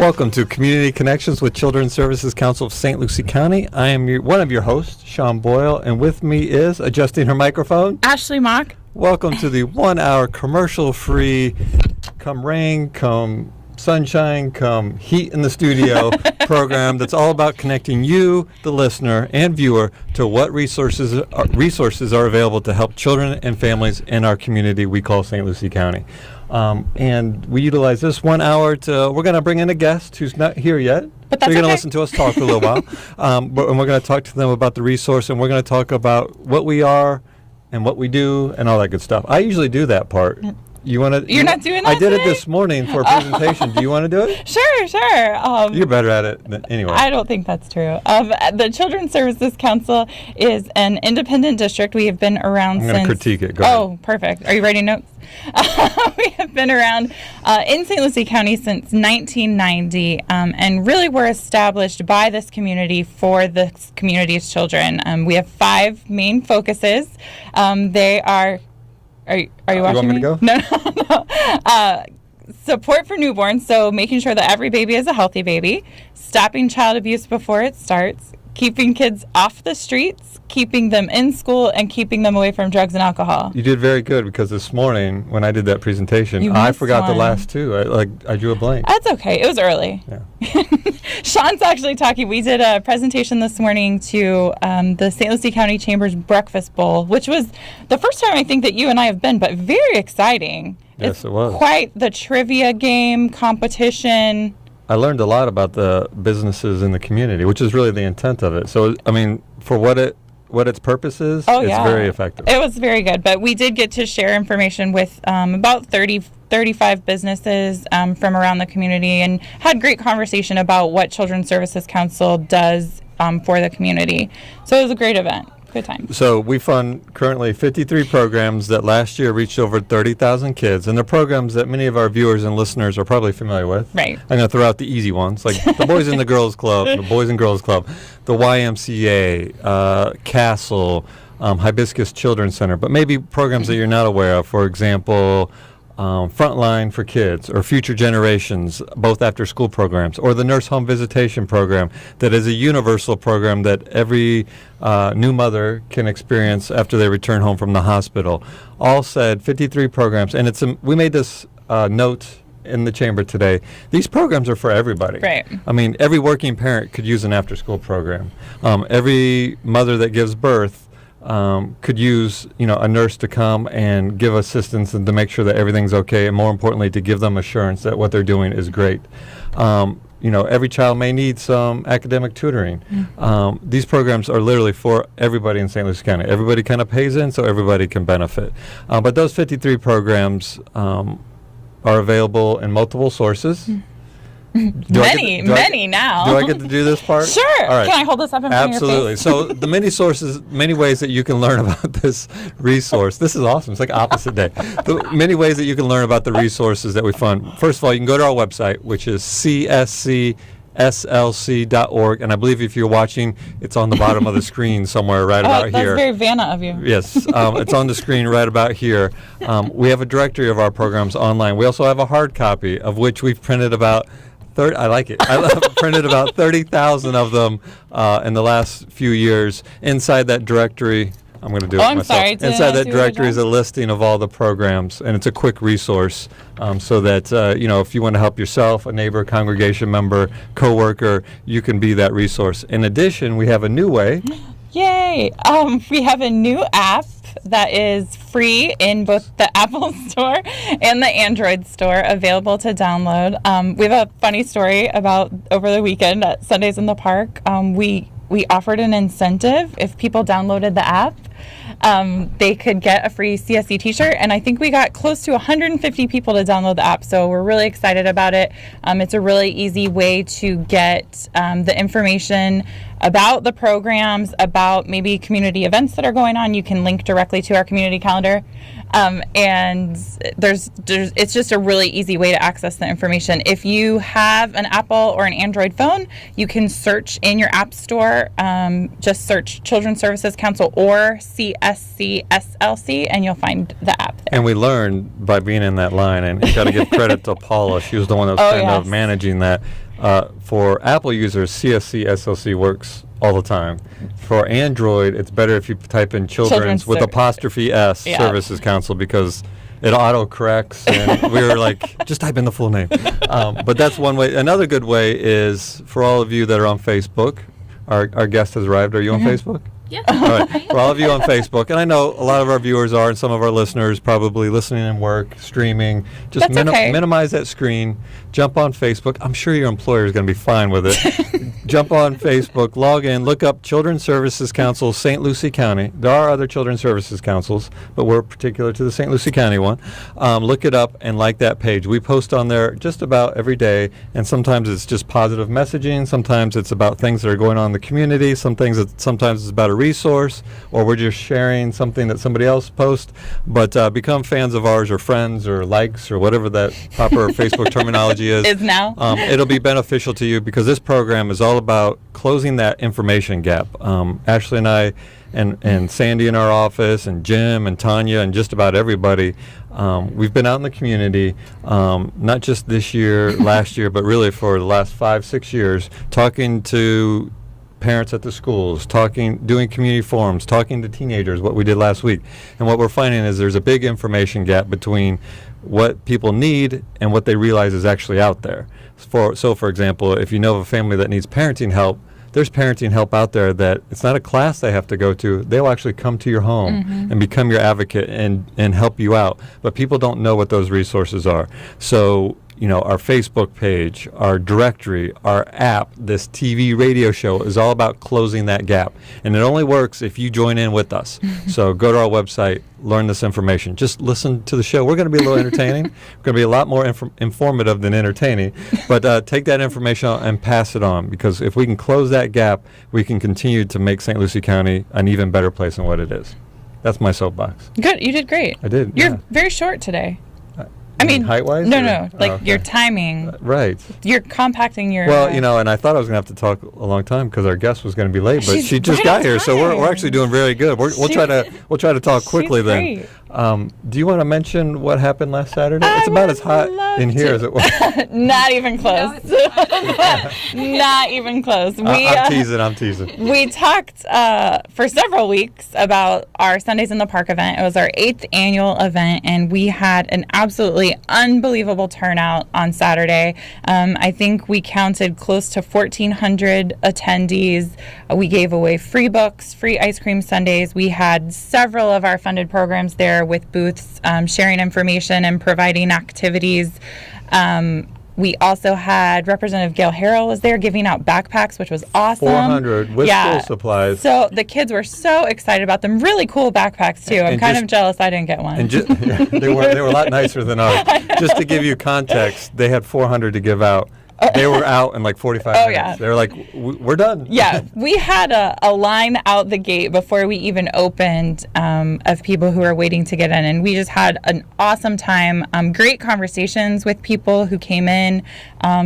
Welcome to Community Connections with Children's Services Council of St. Lucie County. I am one of your hosts, Sean Boyle, and with me is, adjusting her microphone, Ashley Mock. Welcome to the 1 hour commercial-free, come rain, come sunshine, come heat in the studio program that's all about connecting you, the listener and viewer, to what resources are available to help children and families in our community we call St. Lucie County. And we utilize this 1 hour we're going to bring in a guest who's not here yet. But that's so you're going to okay. listen to us talk for a little while. And we're going to talk to them about the resource, and we're going to talk about what we are and what we do and all that good stuff. I usually do that part. You want to? You're not doing that I did today? it this morning for a presentation. Do you want to do it? Sure. You're better at it anyway. I don't think that's true. The Children's Services Council is an independent district. We have been around I'm since... going to critique it. Go ahead. Oh, perfect. Are you writing notes? We have been around in St. Lucie County since 1990, and really were established by this community for this community's children. We have 5 main focuses. They are... Are you watching You want me to go? No. Support for newborns, so making sure that every baby is a healthy baby. Stopping child abuse before it starts. Keeping kids off the streets. Keeping them in school, and keeping them away from drugs and alcohol. You did very good, because this morning when I did that presentation, You I missed forgot the one. last 2. I drew a blank. That's okay. It was early. Yeah. Sean's actually talking. We did a presentation this morning to the St. Lucie County Chamber's Breakfast Bowl, which was the first time I think that you and I have been, but very exciting. Yes, it was. Quite the trivia game competition. I learned a lot about the businesses in the community, which is really the intent of it. So, I mean, for what its purpose is, it's very effective. It was very good, but we did get to share information with about 35 businesses from around the community, and had great conversation about what Children's Services Council does for the community. So it was a great event. Good time. So we fund currently 53 programs that last year reached over 30,000 kids, and they're programs that many of our viewers and listeners are probably familiar with. Right. I'm going to throw out the easy ones, like the Boys and the Girls Club, the Boys and Girls Club, the YMCA, Castle, Hibiscus Children's Center, but maybe programs that you're not aware of, for example, Frontline for Kids, or Future Generations, both after school programs, or the Nurse Home Visitation Program, that is a universal program that every new mother can experience after they return home from the hospital. All said, 53 programs, and we made this note in the chamber today. These programs are for everybody. Right. I mean, every working parent could use an after-school program. Every mother that gives birth could use, a nurse to come and give assistance and to make sure that everything's okay, and more importantly, to give them assurance that what they're doing is great. Every child may need some academic tutoring. These programs are literally for everybody in St. Lucie County. Everybody kind of pays in, so everybody can benefit. But those 53 programs are available in multiple sources. Many now. Do I get to do this part? Sure. All right. Can I hold this up in front of your Absolutely. face? So the many ways that you can learn about this resource. This is awesome. It's like opposite day. The many ways that you can learn about the resources that we fund. First of all, you can go to our website, which is cscslc.org, and I believe if you're watching, it's on the bottom of the screen somewhere right about that's here. very Vanna of you. Yes, it's on the screen right about here. We have a directory of our programs online. We also have a hard copy, of which we've printed about I like it. I've printed about 30,000 of them in the last few years. Inside that directory, I'm going to do it myself. Sorry. Inside that directory is a listing of all the programs, and it's a quick resource so that, if you want to help yourself, a neighbor, congregation member, coworker, you can be that resource. In addition, we have a new way. Yay! We have a new app that is free in both the Apple Store and the Android Store, available to download. We have a funny story about over the weekend at Sundays in the Park. We offered an incentive if people downloaded the app. They could get a free CSC t-shirt, and I think we got close to 150 people to download the app, so we're really excited about it. It's a really easy way to get the information about the programs, about maybe community events that are going on. You can link directly to our community calendar. And it's just a really easy way to access the information. If you have an Apple or an Android phone, you can search in your app store, just search Children's Services Council or CSC SLC, and you'll find the app there. And we learned by being in that line, and you got to give credit to Paula. She was the one that was of managing that. For Apple users, CSC SLC works all the time. For Android, it's better if you type in Children's with apostrophe S Services Council, because it auto-corrects, and we were like, just type in the full name. But that's one way. Another good way is for all of you that are on Facebook. Our guest has arrived. Are you on Facebook? Yeah. All right. For all of you on Facebook, and I know a lot of our viewers are, and some of our listeners probably listening in work, streaming, just minimize that screen. Jump on Facebook. I'm sure your employer is going to be fine with it. Jump on Facebook, log in, look up Children's Services Council, St. Lucie County. There are other Children's Services Councils, but we're particular to the St. Lucie County one. Look it up and like that page. We post on there just about every day, and sometimes it's just positive messaging. Sometimes it's about things that are going on in the community. Sometimes it's about a resource, or we're just sharing something that somebody else posts. But become fans of ours, or friends, or likes, or whatever that proper Facebook terminology is now. It'll be beneficial to you, because this program is all about closing that information gap. Ashley and I, and Sandy in our office, and Jim and Tanya, and just about everybody, we've been out in the community, not just this year, last year, but really for the last 5-6 years, talking to parents at the schools, doing community forums, talking to teenagers, what we did last week. And what we're finding is there's a big information gap between what people need and what they realize is actually out there. So for example, if you know of a family that needs parenting help, there's parenting help out there that it's not a class they have to go to. They'll actually come to your home and become your advocate and help you out. But people don't know what those resources are. So, our Facebook page, our directory, our app, this TV radio show is all about closing that gap. And it only works if you join in with us. So go to our website, learn this information. Just listen to the show. We're going to be a little entertaining. We're going to be a lot more informative than entertaining. But take that information and pass it on, because if we can close that gap, we can continue to make St. Lucie County an even better place than what it is. That's my soapbox. Good. You did great. I did. You're very short today. I mean, height-wise? No, your timing. Right. You're compacting your... Well, and I thought I was going to have to talk a long time because our guest was going to be late, but she just got here, so we're actually doing very good. We'll try to talk quickly then. Do you want to mention what happened last Saturday? It's about as hot in here as it was. Not even close. Not even close. I'm teasing. We talked for several weeks about our Sundays in the Park event. It was our 8th annual event, and we had an absolutely unbelievable turnout on Saturday. I think we counted close to 1,400 attendees. We gave away free books, free ice cream sundaes. We had several of our funded programs there with booths, sharing information and providing activities. We also had Representative Gail Harrell was there giving out backpacks, which was awesome. 400 with school supplies. So the kids were so excited about them. Really cool backpacks too. I'm kind of jealous I didn't get one. And they were a lot nicer than ours. Just to give you context, they had 400 to give out. They were out in like 45 minutes. Yeah. They were like, we're done. Yeah, we had a line out the gate before we even opened of people who were waiting to get in. And we just had an awesome time. Great conversations with people who came in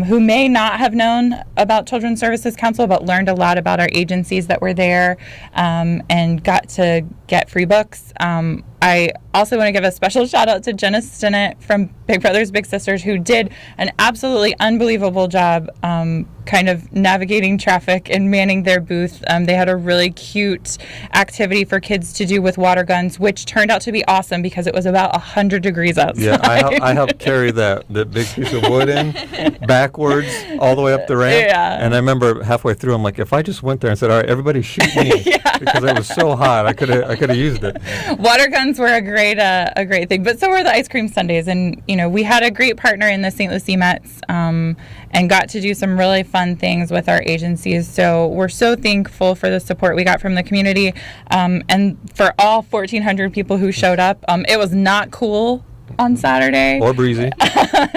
who may not have known about Children's Services Council, but learned a lot about our agencies that were there and got to get free books. I also want to give a special shout out to Jenna Stinnett from Big Brothers Big Sisters, who did an absolutely unbelievable job kind of navigating traffic and manning their booth. They had a really cute activity for kids to do with water guns, which turned out to be awesome because it was about 100 degrees outside. Yeah, I helped carry that big piece of wood in backwards all the way up the ramp. Yeah. And I remember halfway through, I'm like, if I just went there and said, all right, everybody shoot me, because it was so hot, I could have used it. Water guns were a great thing, but so were the ice cream sundaes. And we had a great partner in the St. Lucie Mets and got to do some really fun things with our agencies. So we're so thankful for the support we got from the community and for all 1,400 people who showed up. It was not cool on Saturday. Or breezy.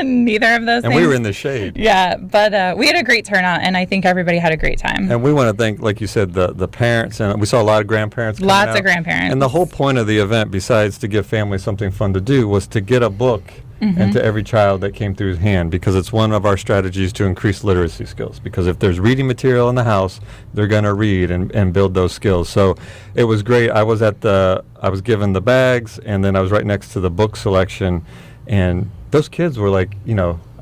Neither of those and things. We were in the shade. Yeah, but we had a great turnout, and I think everybody had a great time. And we want to thank, like you said, the parents, and we saw a lot of grandparents coming Lots out. of grandparents. And the whole point of the event, besides to give families something fun to do, was to get a book into every child that came through his hand, because it's one of our strategies to increase literacy skills. Because if there's reading material in the house, they're going to read and build those skills. So it was great. I was given the bags, and then I was right next to the book selection, and those kids were like,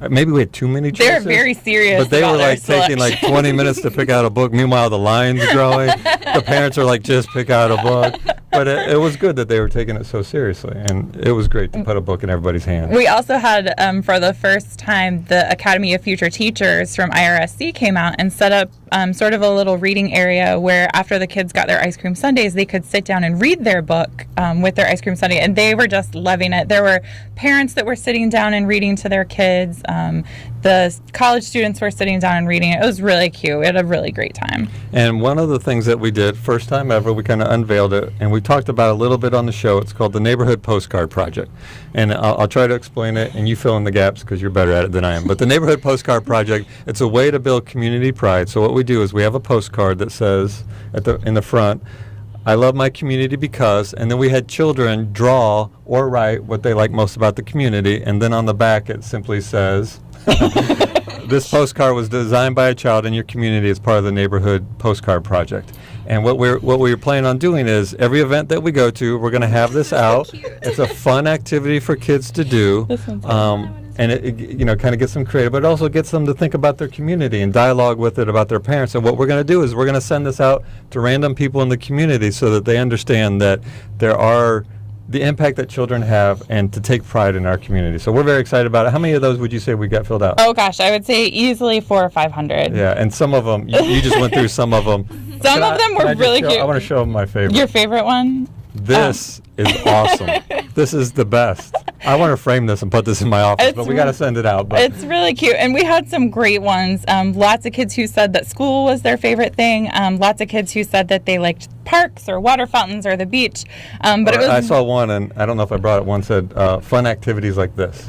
Maybe we had too many choices. They're very serious. But they about were their like taking like selection. 20 minutes to pick out a book. Meanwhile, the line's growing. The parents are like, just pick out a book. But it was good that they were taking it so seriously. And it was great to put a book in everybody's hand. We also had, for the first time, the Academy of Future Teachers from IRSC came out and set up sort of a little reading area where after the kids got their ice cream sundaes, they could sit down and read their book with their ice cream sundae. And they were just loving it. There were parents that were sitting down and reading to their kids. The college students were sitting down and reading it. It was really cute. We had a really great time. And one of the things that we did, first time ever, we kind of unveiled it, and we talked about it a little bit on the show. It's called the Neighborhood Postcard Project. And I'll try to explain it, and you fill in the gaps because you're better at it than I am. But the Neighborhood Postcard Project, it's a way to build community pride. So what we do is we have a postcard that says in the front, I love my community because, and then we had children draw or write what they like most about the community, and then on the back it simply says, this postcard was designed by a child in your community as part of the Neighborhood Postcard Project. And what we're planning on doing is every event that we go to, we're going to have this out. It's a fun activity for kids to do. And it kind of gets them creative, but it also gets them to think about their community and dialogue with it about their parents. And what we're going to do is we're going to send this out to random people in the community so that they understand that there are the impact that children have and to take pride in our community. So we're very excited about it. How many of those would you say we got filled out? Oh gosh, I would say easily 400 or 500. Yeah, and some of them, you just went through some of them. Some of them were really cute. I want to show them my favorite. Your favorite one? This is awesome. This is the best. I want to frame this and put this in my office, but we got to send it out. But it's really cute. And we had some great ones. Lots of kids who said that school was their favorite thing. Lots of kids who said that they liked parks or water fountains or the beach. But it was, I saw one, and I don't know if I brought it, one said fun activities like this.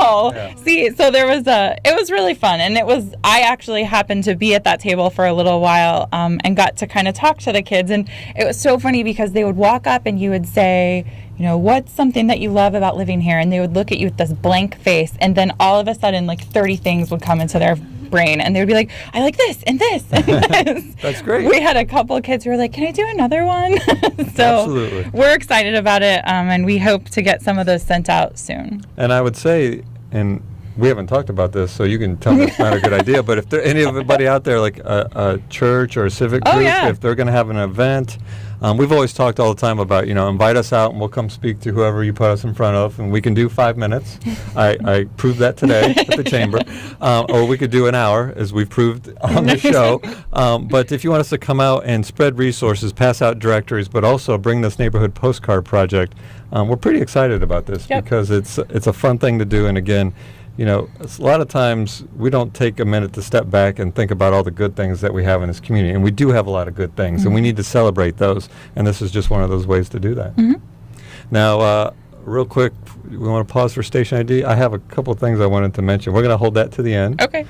Oh, yeah. See, so there was it was really fun. And I actually happened to be at that table for a little while and got to kind of talk to the kids. And it was so funny because they would walk up and you would say, what's something that you love about living here? And they would look at you with this blank face. And then all of a sudden, like 30 things would come into their brain. And they would be like, I like this and this and this. That's great. We had a couple of kids who were like, can I do another one? So absolutely. We're excited about it. And we hope to get some of those sent out soon. And I would say, and we haven't talked about this, so you can tell me it's not a good idea, but if there anybody out there, like a church or a civic group, if they're going to have an event, we've always talked all the time about, invite us out and we'll come speak to whoever you put us in front of, and we can do 5 minutes. I proved that today at the chamber. Or we could do an hour, as we've proved on the show. But if you want us to come out and spread resources, pass out directories, but also bring this Neighborhood Postcard Project, we're pretty excited about this because it's a fun thing to do. And again, a lot of times we don't take a minute to step back and think about all the good things that we have in this community. And we do have a lot of good things, and we need to celebrate those. And this is just one of those ways to do that. Now, real quick, we want to pause for station ID. I have a couple of things I wanted to mention. We're going to hold that to the end. Okay.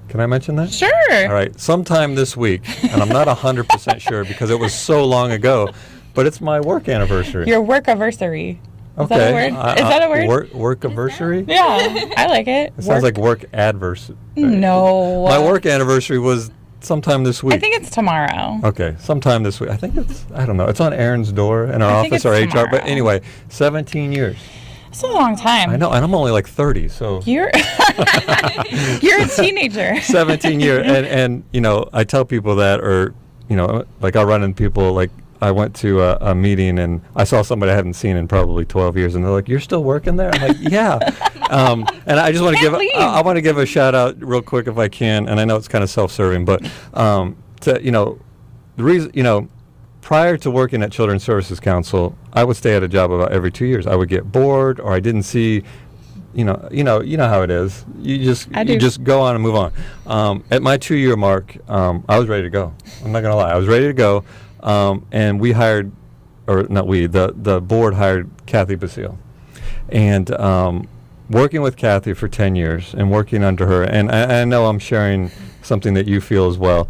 Can I mention that? Sure. All right. Sometime this week, and I'm not 100% sure because it was so long ago, but it's my work anniversary. Your work-anniversary. Is that a word? Is that a word? Work-anniversary? Yeah, I like it. It sounds like work adversary. No. My work anniversary was sometime this week. I think it's tomorrow. Okay, sometime this week. I think I don't know. It's on Erin's door in our office or HR. Tomorrow. But anyway, 17 years. It's a long time. I know, and I'm only like 30, so. You're a teenager. 17 years. And I tell people that, or, like I'll run into people like, I went to a meeting and I saw somebody I hadn't seen in probably 12 years, and they're like, "You're still working there?" I'm like, "Yeah." And I just want to I want to give a shout out real quick if I can. And I know it's kind of self-serving, but the reason prior to working at Children's Services Council, I would stay at a job about every 2 years. I would get bored, or I didn't see. You know how it is. You just go on and move on. At my 2-year mark, I was ready to go. I'm not gonna lie, I was ready to go. And we hired, or not we, the board hired Kathy Basile. And working with Kathy for 10 years and working under her, and I know I'm sharing something that you feel as well,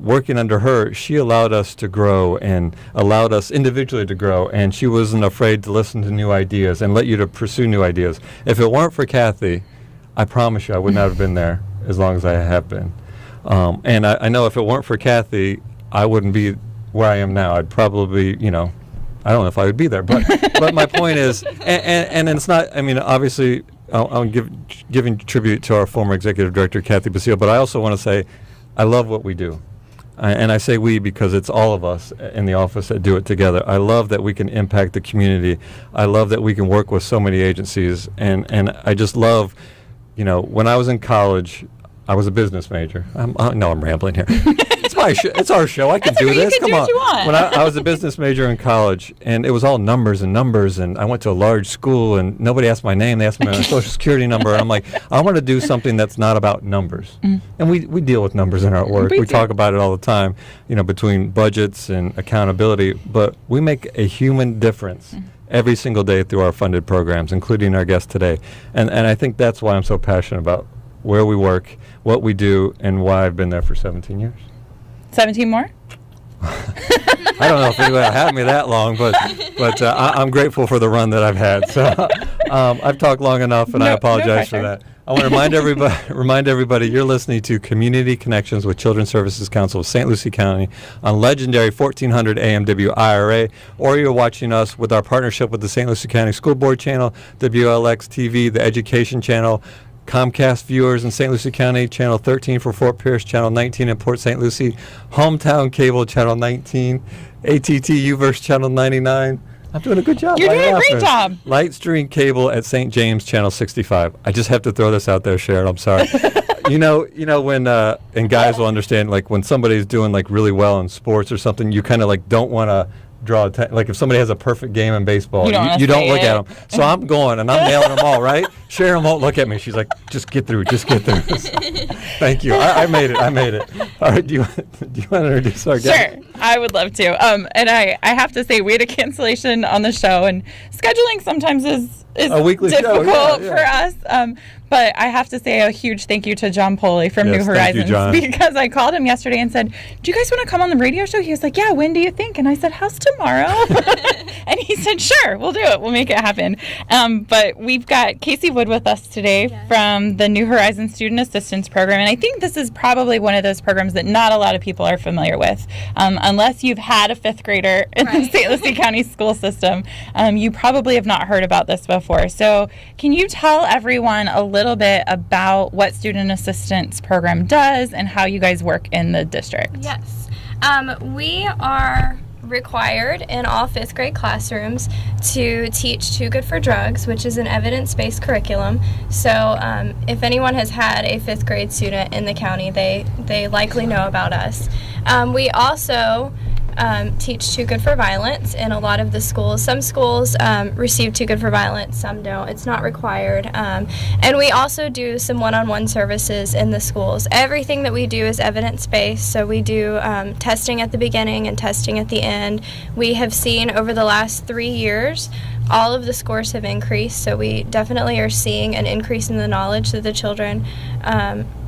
working under her, she allowed us to grow and allowed us individually to grow, and she wasn't afraid to listen to new ideas and let you to pursue new ideas. If it weren't for Kathy, I promise you I would not have been there as long as I have been. And I know if it weren't for Kathy, I wouldn't be where I am now. I'd probably, I don't know if I would be there, but my point is, and it's not, obviously I'm giving tribute to our former executive director, Kathy Basile, but I also want to say I love what we do. And I say we because it's all of us in the office that do it together. I love that we can impact the community. I love that we can work with so many agencies. And I just love, when I was in college, I was a business major. I'm rambling here. It's my show. It's our show. I can do this. You can Come do on. what you want. When I was a business major in college, and it was all numbers, and I went to a large school, and nobody asked my name. They asked my social security number, and I'm like, I want to do something that's not about numbers. And we deal with numbers in our work. We talk about it all the time, between budgets and accountability. But we make a human difference every single day through our funded programs, including our guest today. And I think that's why I'm so passionate about where we work, what we do, and why I've been there for 17 years. 17 more? I don't know if anybody will have me that long, but I'm grateful for the run that I've had. So I've talked long enough, and I apologize for that. I want to remind everybody you're listening to Community Connections with Children's Services Council of St. Lucie County on legendary 1400 AM WIRA, or you're watching us with our partnership with the St. Lucie County School Board Channel, WLX TV, the Education Channel, Comcast viewers in St. Lucie County, Channel 13 for Fort Pierce, Channel 19 in Port St. Lucie, Hometown Cable, Channel 19, ATT Uverse, Channel 99. I'm doing a good job. You're doing a great job. Lightstream Cable at St. James, Channel 65. I just have to throw this out there, Sharon. I'm sorry. When and guys will understand, like when somebody's doing like really well in sports or something, you kind of like don't want to draw attention. Like if somebody has a perfect game in baseball, you don't look at them. So I'm going and I'm nailing them all, right? Sharon won't look at me. She's like, just get through. Thank you. I made it. All right. Do you want to introduce our guest? Sure. I would love to. And I have to say we had a cancellation on the show, and scheduling sometimes is a weekly difficult show, for us. But I have to say a huge thank you to John Poley from New Horizons, because I called him yesterday and said, do you guys want to come on the radio show? He was like, yeah, when do you think? And I said, how's tomorrow? And he said, sure, we'll do it. We'll make it happen. But we've got Casey Wood with us today from the New Horizons Student Assistance Program. And I think this is probably one of those programs that not a lot of people are familiar with. Unless you've had a fifth grader in the St. Lucie County school system, you probably have not heard about this before. So can you tell everyone a little bit about what Student Assistance Program does and how you guys work in the district? Yes. We are required in all fifth grade classrooms to teach Too Good for Drugs, which is an evidence-based curriculum. So if anyone has had a fifth grade student in the county, they likely know about us. We also teach Too Good for Violence in a lot of the schools. Some schools receive Too Good for Violence, some don't. It's not required. And we also do some one-on-one services in the schools. Everything that we do is evidence-based, so we do testing at the beginning and testing at the end. We have seen over the last 3 years, all of the scores have increased, so we definitely are seeing an increase in the knowledge that the children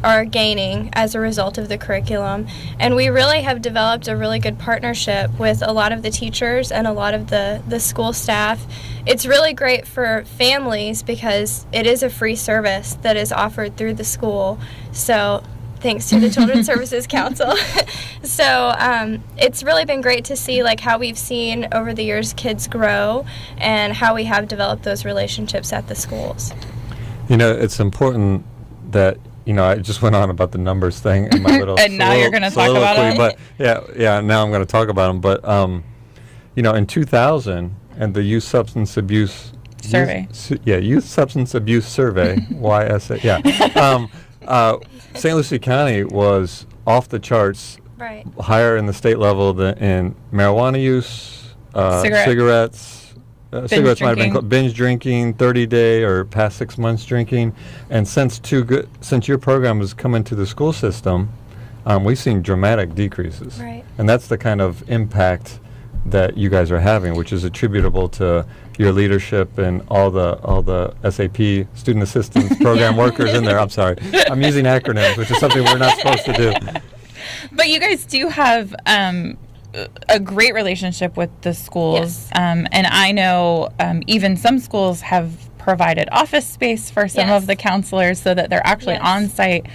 are gaining as a result of the curriculum. And we really have developed a really good partnership with a lot of the teachers and a lot of the school staff. It's really great for families because it is a free service that is offered through the school. So thanks to the Children's Services Council. So it's really been great to see like how we've seen over the years kids grow and how we have developed those relationships at the schools. It's important that I just went on about the numbers thing in my little and now you're going to talk about them. But now I'm going to talk about them. But in 2000 and the Youth Substance Abuse Survey. Youth Substance Abuse Survey, YSA. St. Lucie County was off the charts, higher in the state level than in marijuana use, cigarettes. Cigarettes might have been binge drinking, 30-day or past 6 months drinking, and since your program has come into the school system, we've seen dramatic decreases, and that's the kind of impact that you guys are having, which is attributable to your leadership and all the SAP student assistance program workers in there. I'm sorry, I'm using acronyms, which is something we're not supposed to do. But you guys do have a great relationship with the schools, and I know even some schools have provided office space for some of the counselors so that they're actually on site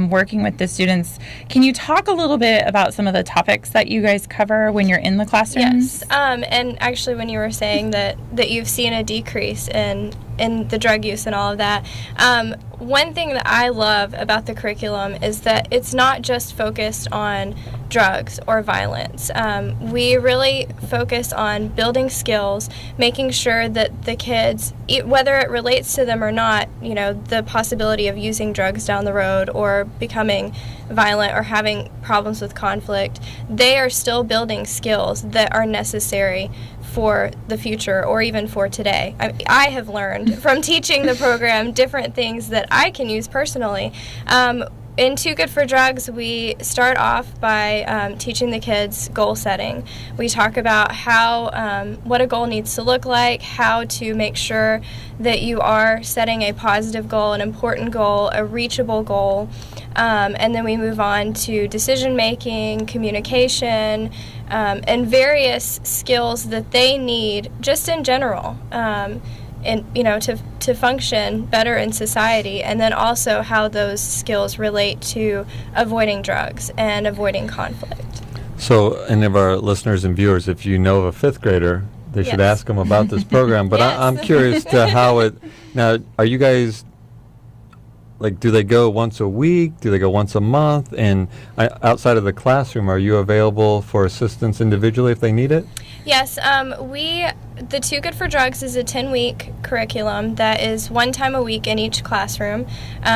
working with the students. Can you talk a little bit about some of the topics that you guys cover when you're in the classrooms? Yes, and actually when you were saying that you've seen a decrease in in the drug use and all of that. One thing that I love about the curriculum is that it's not just focused on drugs or violence. We really focus on building skills, making sure that the kids, whether it relates to them or not, the possibility of using drugs down the road or becoming violent or having problems with conflict, they are still building skills that are necessary for the future or even for today. I have learned from teaching the program different things that I can use personally. In Too Good for Drugs, we start off by teaching the kids goal setting. We talk about what a goal needs to look like, how to make sure that you are setting a positive goal, an important goal, a reachable goal. And then we move on to decision making, communication, and various skills that they need just in general. To function better in society, and then also how those skills relate to avoiding drugs and avoiding conflict. So any of our listeners and viewers, if you know of a fifth grader, they should ask them about this program. But Yes. I'm curious to how it, now, are you guys, do they go once a week? Do they go once a month? And outside of the classroom, are you available for assistance individually if they need it? Yes, the Too Good for Drugs is a 10-week curriculum that is one time a week in each classroom.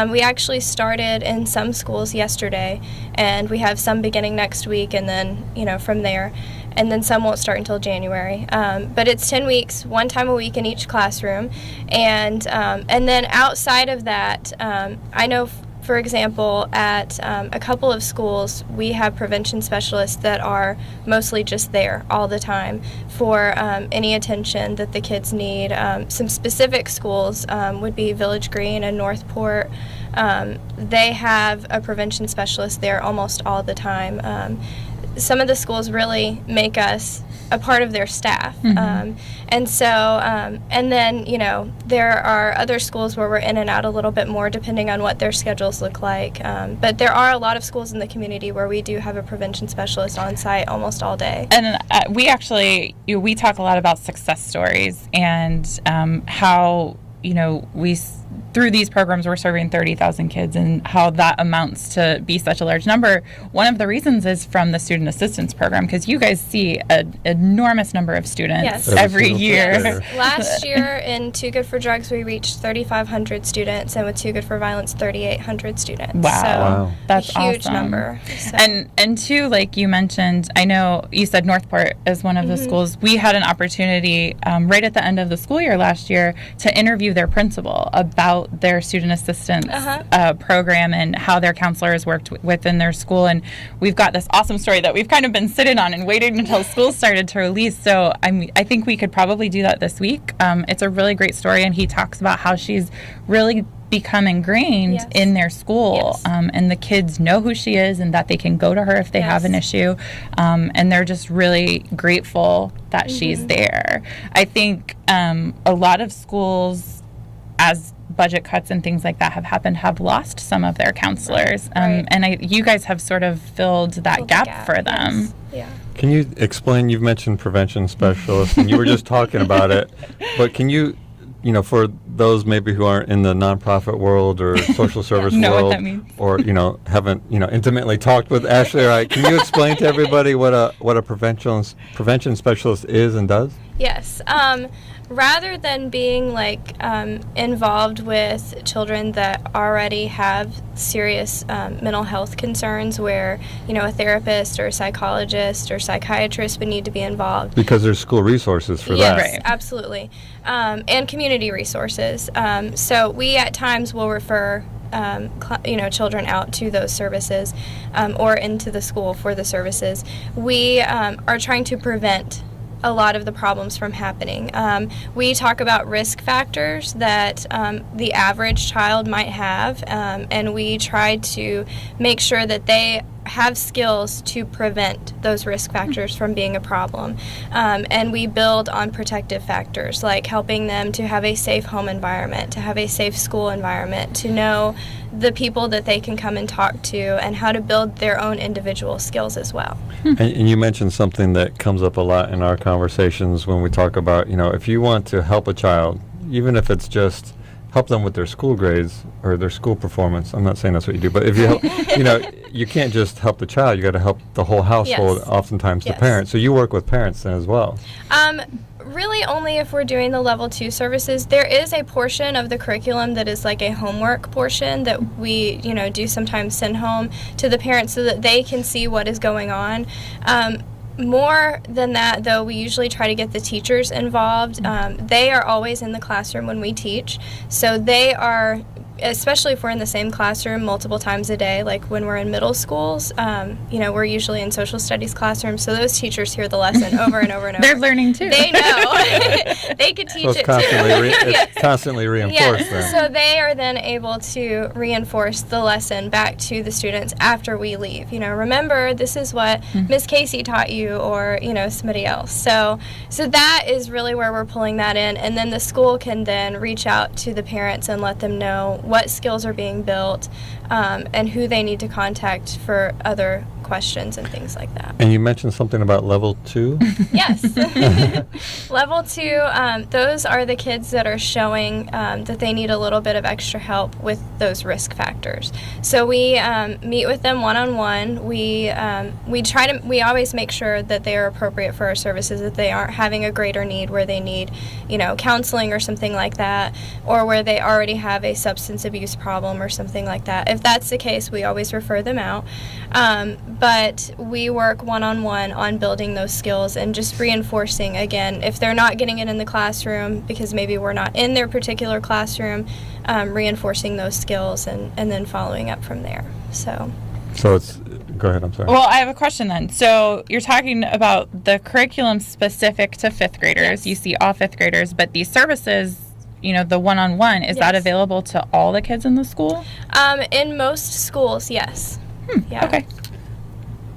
We actually started in some schools yesterday, and we have some beginning next week, and then, from there. And then some won't start until January. But it's 10 weeks, one time a week in each classroom. And then outside of that, I know, for example, at a couple of schools, we have prevention specialists that are mostly just there all the time for any attention that the kids need. Some specific schools would be Village Green and Northport. They have a prevention specialist there almost all the time. Some of the schools really make us a part of their staff. Mm-hmm. And then, there are other schools where we're in and out a little bit more depending on what their schedules look like. But there are a lot of schools in the community where we do have a prevention specialist on site almost all day. And we actually, we talk a lot about success stories and how, through these programs, we're serving 30,000 kids, and how that amounts to be such a large number. One of the reasons is from the student assistance program, because you guys see an enormous number of students Yes. every year. Yes. Last year in Too Good for Drugs, we reached 3,500 students, and with Too Good for Violence, 3,800 students. Wow. So Wow. That's a huge awesome. number. So. And too, like you mentioned, I know you said Northport is one of the schools. We had an opportunity right at the end of the school year last year to interview their principal about their student assistance program and how their counselors worked within their school. And we've got this awesome story that we've kind of been sitting on and waiting until school started to release. So I think we could probably do that this week. It's a really great story, and he talks about how she's really become ingrained Yes. in their school, Yes. and the kids know who she is and that they can go to her if they have an issue, and they're just really grateful that she's there. I think a lot of schools, as budget cuts and things like that have happened, have lost some of their counselors, Right. and you guys have sort of filled that Fill the gap for them. Yes. Yeah. Can you explain, you've mentioned prevention specialists, and you were just talking about it, but can you, for those maybe who aren't in the nonprofit world or social service Know what world, that means. or, haven't, intimately talked with Ashley, right, can you explain to everybody what a prevention specialist is and does? Yes. Rather than being involved with children that already have serious mental health concerns where, a therapist or a psychologist or psychiatrist would need to be involved. Because there's school resources for Yes, that. Right. absolutely. And community resources. So we at times will refer children out to those services or into the school for the services. We are trying to prevent a lot of the problems from happening. We talk about risk factors that the average child might have, and we try to make sure that they have skills to prevent those risk factors from being a problem. And we build on protective factors, like helping them to have a safe home environment, to have a safe school environment, to know the people that they can come and talk to, and how to build their own individual skills as well. And you mentioned something that comes up a lot in our conversations when we talk about, if you want to help a child, even if it's just help them with their school grades or their school performance. I'm not saying that's what you do, but if you help, you can't just help the child. You got to help the whole household. Yes. Oftentimes the Yes. parents. So you work with parents then as well. Really only if we're doing the level 2 services. There is a portion of the curriculum that is like a homework portion that we, do sometimes send home to the parents so that they can see what is going on. More than that, though, we usually try to get the teachers involved. They are always in the classroom when we teach, so they are, especially if we're in the same classroom multiple times a day, like when we're in middle schools, we're usually in social studies classrooms, so those teachers hear the lesson over and over and over. They're learning too. They know. They could teach So it's it constantly, too. it's constantly reinforced then. So they are then able to reinforce the lesson back to the students after we leave. Remember, this is what Miss Casey taught you, or somebody else. So that is really where we're pulling that in, and then the school can then reach out to the parents and let them know what skills are being built, and who they need to contact for other questions and things like that. And you mentioned something about level 2? Yes. Level 2, those are the kids that are showing that they need a little bit of extra help with those risk factors. So we meet with them one-on-one. We always make sure that they are appropriate for our services, that they aren't having a greater need where they need, counseling or something like that, or where they already have a substance abuse problem or something like that. If that's the case, we always refer them out. But we work one-on-one on building those skills and just reinforcing, again, if they're not getting it in the classroom because maybe we're not in their particular classroom, reinforcing those skills and then following up from there. So it's, go ahead, I'm sorry. Well, I have a question then. So you're talking about the curriculum specific to 5th graders. Yes. You see all 5th graders, but these services, the one-on-one, is that Yes. available to all the kids in the school? in most schools, yes. Yeah. Okay.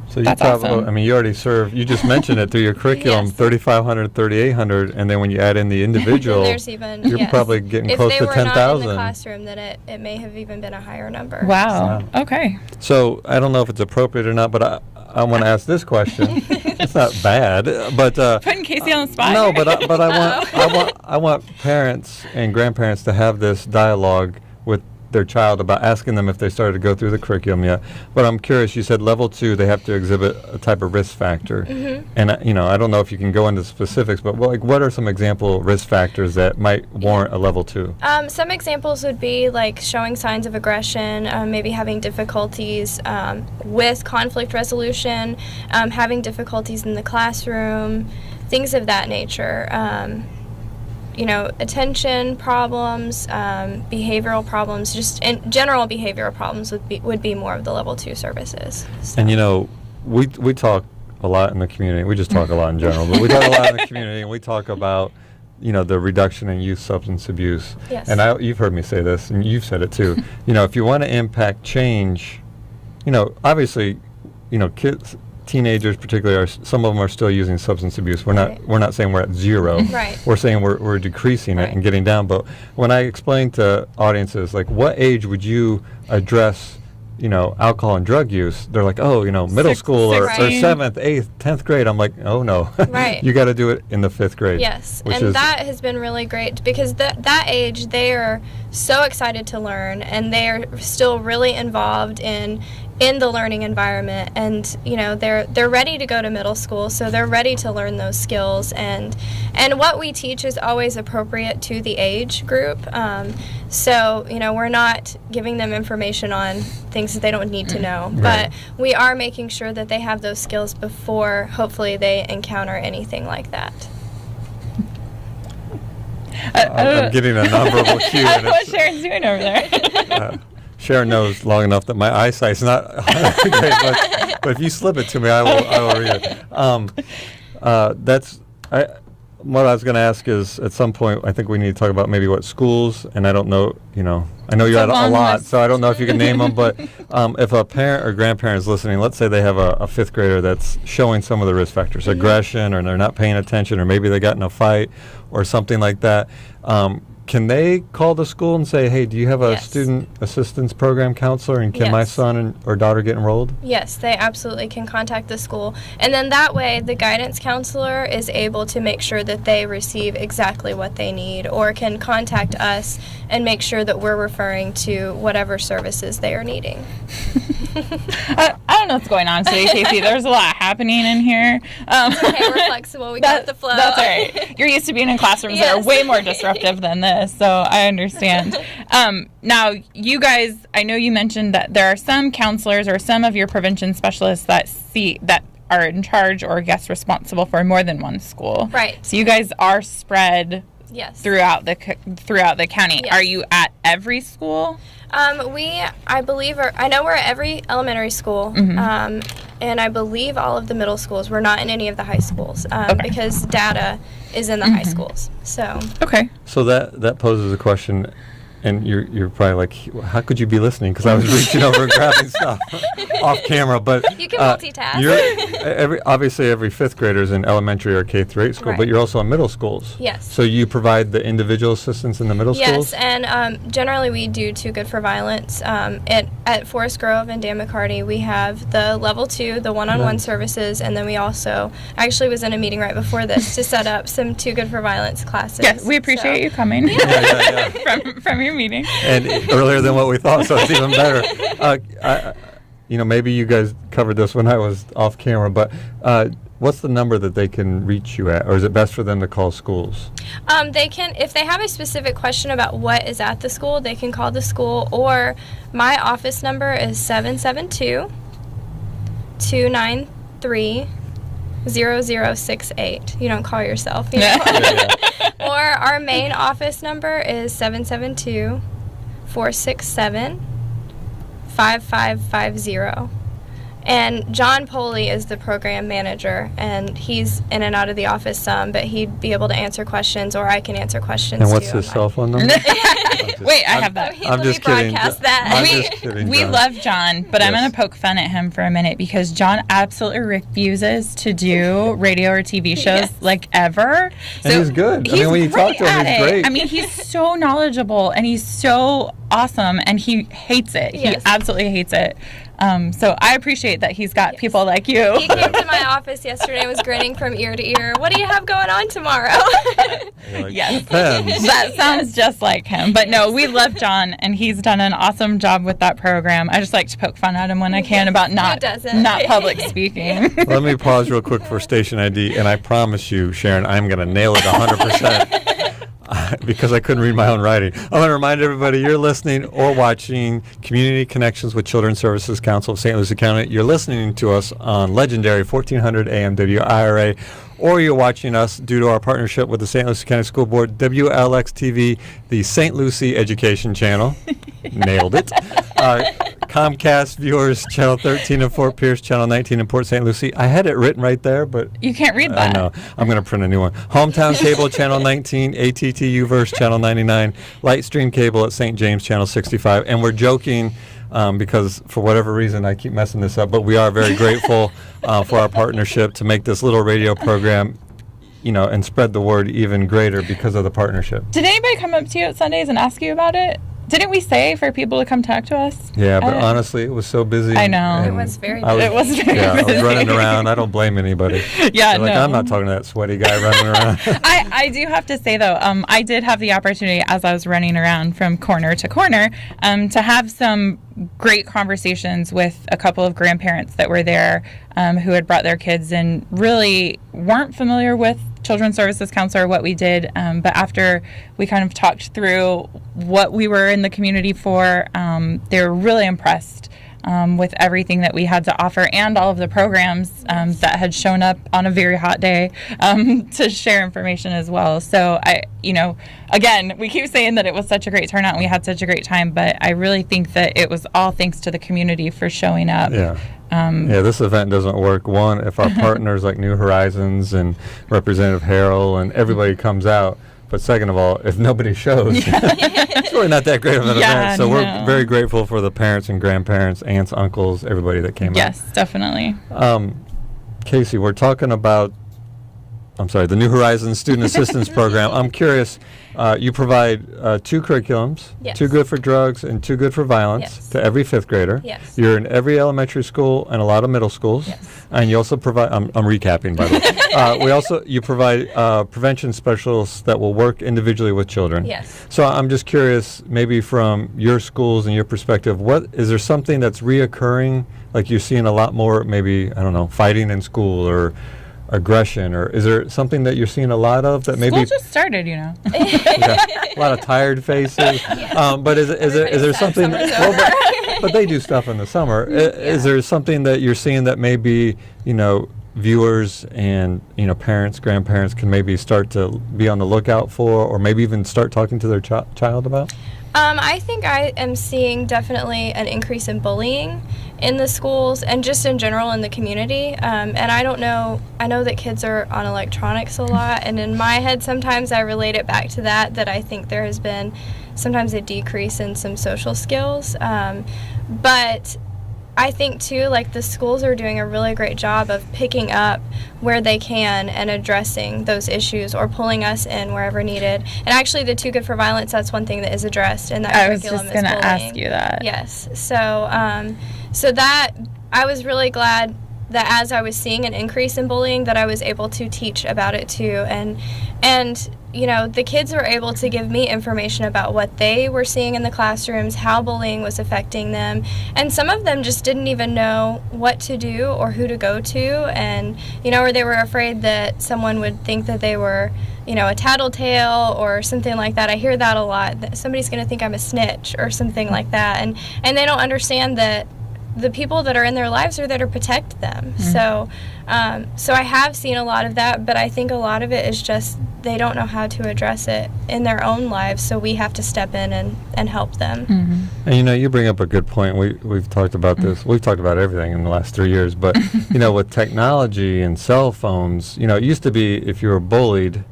So you That's probably, awesome. you already serve, you just mentioned it through your curriculum, Yes. 3,500, 3,800, and then when you add in the individual, There's even, you're yes. probably getting if close they to were not in the 10,000. classroom, then it may have even been a higher number. Wow. Okay. So I don't know if it's appropriate or not, but I want to ask this question. It's not bad, but Putting Casey on the spot. no, here. but I want parents and grandparents to have this dialogue with their child about asking them if they started to go through the curriculum yet. But I'm curious, you said level 2, they have to exhibit a type of risk factor. Mm-hmm. And, I don't know if you can go into specifics, but what are some example risk factors that might warrant a level 2? Some examples would be like showing signs of aggression, maybe having difficulties with conflict resolution, having difficulties in the classroom, things of that nature. Attention problems, behavioral problems, just in general behavioral problems would be more of the level 2 services. So. And we talk a lot in the community. We just talk a lot in general, but we talk a lot in the community, and we talk about the reduction in youth substance abuse. Yes. And you've heard me say this, and you've said it too. If you want to impact change, obviously, kids. Teenagers particularly some of them are still using substance abuse. We're not saying we're at 0. Right. We're saying we're decreasing Right. it and getting down. But when I explain to audiences, like, what age would you address alcohol and drug use, they're like, middle school or 7th, 8th, 10th grade. I'm like, oh no. Right. You got to do it in the 5th grade. Yes, which and is that has been really great because that age, they are so excited to learn, and they are still really involved in the learning environment, and they're ready to go to middle school, so they're ready to learn those skills, and what we teach is always appropriate to the age group. So we're not giving them information on things that they don't need to know, Right. but we are making sure that they have those skills before hopefully they encounter anything like that. I'm getting a nonverbal cue. I don't and know what it's, Sharon's doing over there. Sharon knows long enough that my eyesight's not great, but if you slip it to me, I will read it. What I was going to ask is, at some point, I think we need to talk about maybe what schools, and I don't know, I know you had a long lot, list. so I don't know if you can name them, but if a parent or grandparent is listening, let's say they have a 5th grader that's showing some of the risk factors, aggression, or they're not paying attention, or maybe they got in a fight, or something like that. can they call the school and say, hey, do you have a Yes. student assistance program counselor, and can my Yes. son or daughter get enrolled? Yes, they absolutely can contact the school. And then that way, the guidance counselor is able to make sure that they receive exactly what they need, or can contact us and make sure that we're referring to whatever services they are needing. I don't know what's going on today, Casey. There's a lot happening in here. Okay, we're flexible. We got the flow. That's all right. You're used to being in classrooms that are Yes. way more disruptive than this, so I understand. Now, you guys, I know you mentioned that there are some counselors or some of your prevention specialists that are in charge or guess responsible for more than one school. Right. So you guys are spread Yes. throughout the county. Yes. Are you at every school? I believe, I know we're at every elementary school, and I believe all of the middle schools. We're not in any of the high schools because data is in the high schools. So. Okay. So that poses a question, and you're probably like, how could you be listening? Because I was reaching over and grabbing stuff off camera. But You can multitask. You're obviously every fifth grader is in elementary or K through 8 school, but Right. you're also in middle schools. Yes. So you provide the individual assistance in the middle schools? Yes, and generally we do Too Good for Violence. At Forest Grove and Dan McCarty, we have the level 2, the one-on-one services, and then we also, I actually was in a meeting right before this to set up some Too Good for Violence classes. Yes, we appreciate you coming Yeah. from your meeting. And earlier than what we thought, so it's even better. Maybe you guys covered this when I was off camera, but what's the number that they can reach you at, or is it best for them to call schools? They can, if they have a specific question about what is at the school, they can call the school, or my office number is 772-293-0068. You don't call yourself, you know? Or our main office number is 772-467-5550. And John Poley is the program manager, and he's in and out of the office some, but he'd be able to answer questions, or I can answer questions And what's too. his cell phone number? Wait, I have that. I'm just kidding. Broadcast that. I'm just kidding, We John. love John, but I'm Yes. going to poke fun at him for a minute because John absolutely refuses to do radio or TV shows Yes. like ever. And he's good. I mean, when you talk to him, at he's it. great. I mean, he's so knowledgeable and he's so awesome, and he hates it. He Yes. absolutely hates it. So I appreciate that he's got people like you. He came to my office yesterday and was grinning from ear to ear. What do you have going on tomorrow? You're like, Yes. depends. That sounds just like him. But no, we love John, and he's done an awesome job with that program. I just like to poke fun at him when I can about not doesn't? public speaking. Let me pause real quick for station ID, and I promise you, Sharon, I'm going to nail it 100%. Because I couldn't read my own writing. I want to remind everybody you're listening or watching Community Connections with Children's Services Council of St. Lucie County. You're listening to us on legendary 1400 AM WIRA, or you're watching us due to our partnership with the St. Lucie County School Board, WLX TV, the St. Lucie Education Channel. Nailed it. Comcast viewers, Channel 13 in Fort Pierce, Channel 19 in Port St. Lucie. I had it written right there, but You can't read I that. know. I'm going to print a new one. Hometown Cable, Channel 19, ATT Uverse, Channel 99, Lightstream Cable at St. James, Channel 65. And we're joking because for whatever reason I keep messing this up, but we are very grateful for our partnership to make this little radio program, and spread the word even greater because of the partnership. Did anybody come up to you at Sundays and ask you about it? Didn't we say for people to come talk to us? Yeah, but honestly, it was so busy. I know. and It was very I It was very yeah, I was busy. running around. I don't blame anybody. Yeah, They're like, no. I'm not talking to that sweaty guy running around. I do have to say, though, I did have the opportunity as I was running around from corner to corner to have some great conversations with a couple of grandparents that were there who had brought their kids and really weren't familiar with Children's Services Council or what we did. But after we kind of talked through what we were in the community for, they were really impressed with everything that we had to offer and all of the programs that had shown up on a very hot day to share information as well. So again, we keep saying that it was such a great turnout and we had such a great time, but I really think that it was all thanks to the community for showing up. Yeah. This event doesn't work. One, if our partners like New Horizons and Representative Harrell and everybody comes out. But second of all, if nobody shows, it's really not that great of an event. So we're very grateful for the parents and grandparents, aunts, uncles, everybody that came out. Yes, definitely. Casey, we're talking about the New Horizons Student Assistance Program. I'm curious, you provide 2 curriculums, Yes. Too Good for Drugs and Too Good for Violence Yes. to every 5th grader. Yes. You're in every elementary school and a lot of middle schools. Yes. And you also provide, I'm recapping by the way, you provide prevention specialists that will work individually with children. Yes. So I'm just curious, maybe from your schools and your perspective, is there something that's reoccurring, like you're seeing a lot more, maybe, I don't know, fighting in school or aggression, or is there something that you're seeing a lot of that maybe School just started, yeah, a lot of tired faces, but is there something but they do stuff in the summer. Is there something that you're seeing that maybe viewers and parents, grandparents can maybe start to be on the lookout for, or maybe even start talking to their child about? I think I am seeing definitely an increase in bullying in the schools and just in general in the community. And I don't know, I know that kids are on electronics a lot, and in my head sometimes I relate it back to that I think there has been sometimes a decrease in some social skills. But I think too, like, the schools are doing a really great job of picking up where they can and addressing those issues, or pulling us in wherever needed. And actually, the Too Good for Violence, that's one thing that is addressed in that curriculum. I was just going to ask you that. Yes. So that I was really glad that as I was seeing an increase in bullying, that I was able to teach about it too, and the kids were able to give me information about what they were seeing in the classrooms, how bullying was affecting them, and some of them just didn't even know what to do or who to go to, and or they were afraid that someone would think that they were a tattletale or something like that. I hear that a lot, that somebody's going to think I'm a snitch or something like that, and they don't understand that the people that are in their lives are there to protect them. Mm-hmm. So I have seen a lot of that, but I think a lot of it is just they don't know how to address it in their own lives, so we have to step in and help them. Mm-hmm. And you bring up a good point. We've talked about this. We've talked about everything in the last 3 years, but with technology and cell phones, it used to be if you were bullied,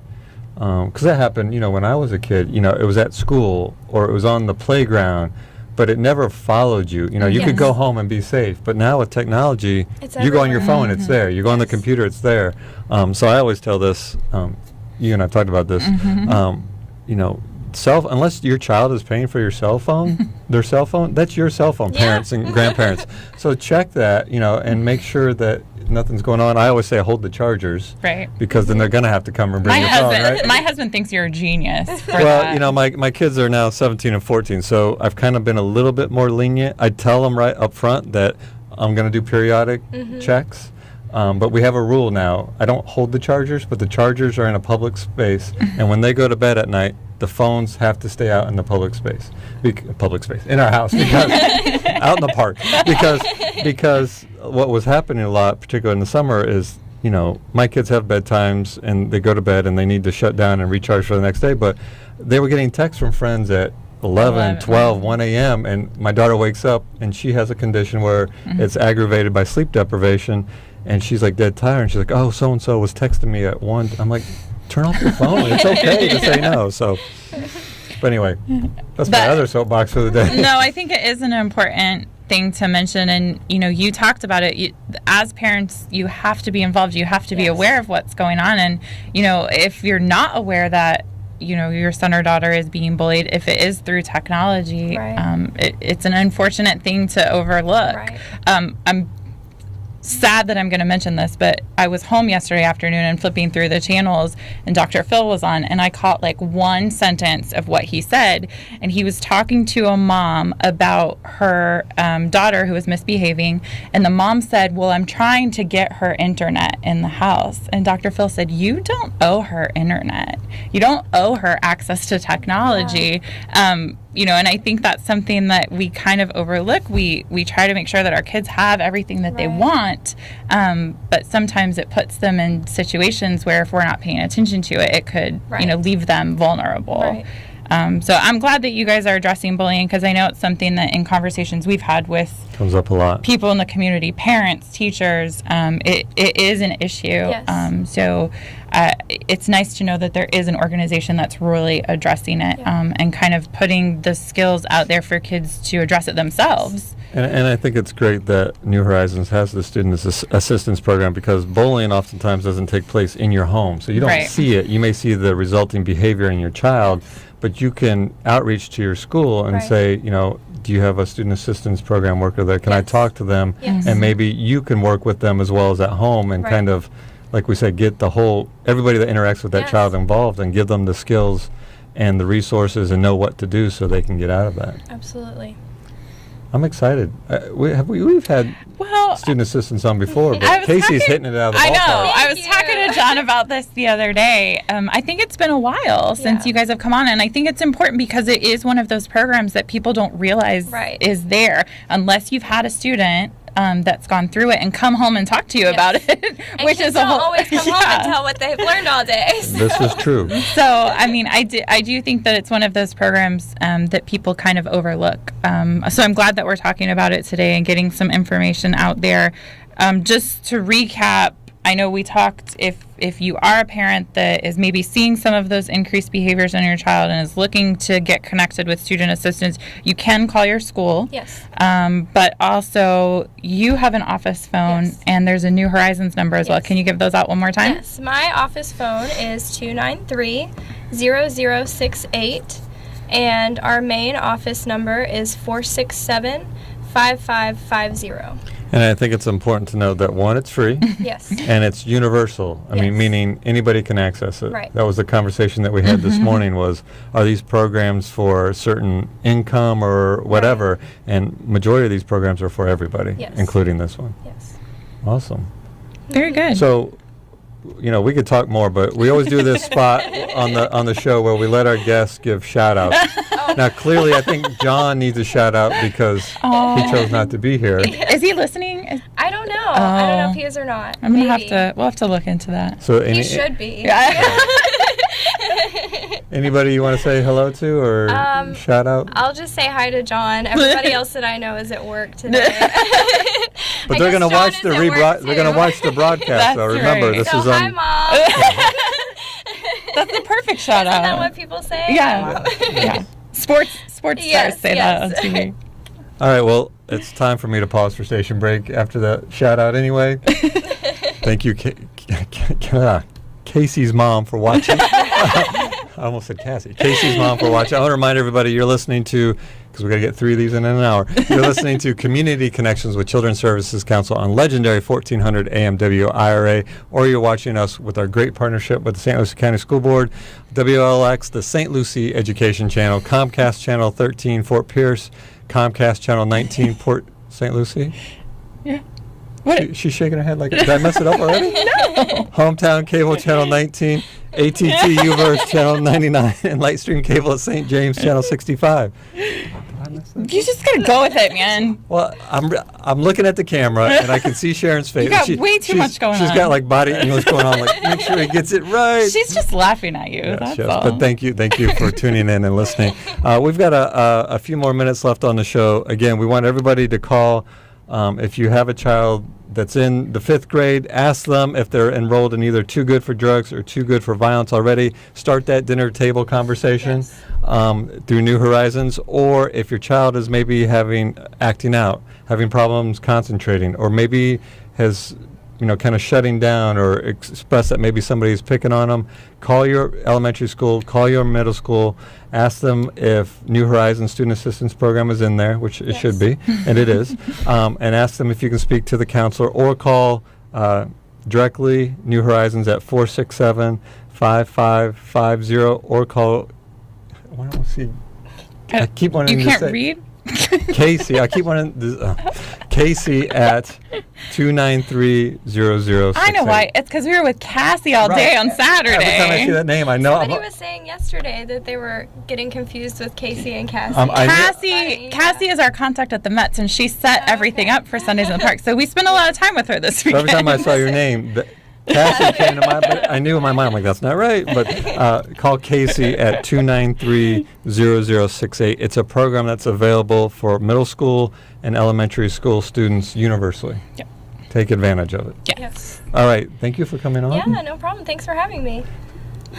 because that happened, when I was a kid, it was at school or it was on the playground, but it never followed you. You Yes. could go home and be safe. But now with technology, you go on your phone, it's there. You go on the computer, it's there. So I always tell this, you and I've talked about this, unless your child is paying for your cell phone, their cell phone, that's your cell phone, parents and grandparents. So check that, and make sure that nothing's going on. I always say hold the chargers. Right. Because then they're going to have to come and bring your phone, right? My husband thinks you're a genius for well, that. my kids are now 17 and 14, so I've kind of been a little bit more lenient. I tell them right up front that I'm going to do periodic checks. But we have a rule now. I don't hold the chargers, but the chargers are in a public space, and when they go to bed at night, the phones have to stay out in the public space, in our house, because out in the park, because what was happening a lot, particularly in the summer, is my kids have bedtimes and they go to bed and they need to shut down and recharge for the next day, but they were getting texts from friends at 11, 12, 1 a.m. and my daughter wakes up and she has a condition where it's aggravated by sleep deprivation, and she's like dead tired, and she's like, oh, so-and-so was texting me at 1. I'm like, turn off your phone. It's okay to say no. So, but anyway, that's my other soapbox for the day. No, I think it is an important thing to mention, and you talked about it. As parents, you have to be involved. You have to be aware of what's going on, and if you're not aware that your son or daughter is being bullied, if it is through technology, it's an unfortunate thing to overlook. Right. I'm sad that I'm going to mention this, but I was home yesterday afternoon and flipping through the channels, and Dr. Phil was on, and I caught like one sentence of what he said, and he was talking to a mom about her daughter who was misbehaving, and the mom said, well, I'm trying to get her internet in the house, and Dr. Phil said, you don't owe her internet. You don't owe her access to technology. And I think that's something that we kind of overlook. We try to make sure that our kids have everything that they want, but sometimes it puts them in situations where if we're not paying attention to it, it could, leave them vulnerable. Right. So I'm glad that you guys are addressing bullying, because I know it's something that in conversations we've had with comes up a lot. People in the community, parents, teachers, it is an issue. Yes. So it's nice to know that there is an organization that's really addressing it, and kind of putting the skills out there for kids to address it themselves. And I think it's great that New Horizons has the student assistance program, because bullying oftentimes doesn't take place in your home. So you don't see it. You may see the resulting behavior in your child, but you can outreach to your school and say, do you have a student assistance program worker there? Can I talk to them? And maybe you can work with them as well as at home, and kind of, like we said, get everybody that interacts with that child involved, and give them the skills and the resources and know what to do so they can get out of that. Absolutely. I'm excited. We've had student assistance on before, but Casey's hitting it out of the ballpark. I know. I was talking to John about this the other day. I think it's been a while since you guys have come on, and I think it's important because it is one of those programs that people don't realize is there unless you've had a student that's gone through it and come home and talk to you about it, and which is a whole. Always come home and tell what they've learned all day. So. This is true. So, I mean, I do think that it's one of those programs that people kind of overlook. So I'm glad that we're talking about it today and getting some information out there. Just to recap, I know we talked, if you are a parent that is maybe seeing some of those increased behaviors in your child and is looking to get connected with student assistance, you can call your school. Yes. But also, you have an office phone, and there's a New Horizons number as well. Can you give those out one more time? Yes. My office phone is 293-0068, and our main office number is 467-5550. And I think it's important to know that, one, it's free. Yes. And it's universal. I mean, meaning anybody can access it. Right. That was the conversation that we had this morning was, are these programs for certain income or whatever? And majority of these programs are for everybody, including this one. Yes. Awesome. Very good. So, we could talk more, but we always do this spot on the show where we let our guests give shout-outs. Now, clearly, I think John needs a shout-out because he chose not to be here. Is he listening? I don't know. I don't know if he is or not. We'll have to look into that. So he should be. Anybody you want to say hello to or shout out? I'll just say hi to John. Everybody else that I know is at work today. But they're going to watch the they're going to watch the broadcast. So remember, this is hi, on. Mom. That's the perfect shout out. Isn't that what people say? Yeah. Sports stars say that on TV. All right, well, it's time for me to pause for station break after that shout out anyway. Thank you, Casey's mom, for watching. I almost said Cassie. Casey's mom for watching. I want to remind everybody you're listening to, because we've got to get 3 of these in an hour, you're listening to Community Connections with Children's Services Council on legendary 1400 AM WIRA, or you're watching us with our great partnership with the St. Lucie County School Board, WLX, the St. Lucie Education Channel, Comcast Channel 13, Fort Pierce, Comcast Channel 19, Port St. Lucie. Yeah. She's shaking her head like, did I mess it up already? No. Hometown Cable Channel 19, ATT Uverse Channel 99, and Lightstream Cable at St. James Channel 65. You just gotta go with it, man. Well, I'm looking at the camera and I can see Sharon's face. You got way too much going on. She's got like body English going on. Like, make sure he gets it right. She's just laughing at you. That's all. But thank you for tuning in and listening. We've got a few more minutes left on the show. Again, we want everybody to call. If you have a child that's in the 5th grade, ask them if they're enrolled in either Too Good for Drugs or Too Good for Violence already. Start that dinner table conversation through New Horizons. Or if your child is maybe acting out, having problems concentrating, or maybe has kind of shutting down or express that maybe somebody's picking on them, call your elementary school, call your middle school, ask them if New Horizons Student Assistance Program is in there, which it should be, and it is, and ask them if you can speak to the counselor, or call directly New Horizons at 467-5550, or call, I don't see, I keep wanting to say. You can't read? Casey, I keep wanting Casey at 293-0068. I know why. It's because we were with Cassie all day on Saturday. Every time I see that name, I know. Somebody was saying yesterday that they were getting confused with Casey and Cassie. Cassie is our contact at the Mets, and she set everything up for Sundays in the Park. So we spent a lot of time with her this weekend. So every time I saw your name, Cassie came to mind, but I knew in my mind, I'm like, that's not right. But call Casey at 293-0068. It's a program that's available for middle school and elementary school students universally. Yep. take advantage of it. Yes. All right. Thank you for coming on. Yeah, no problem. Thanks for having me.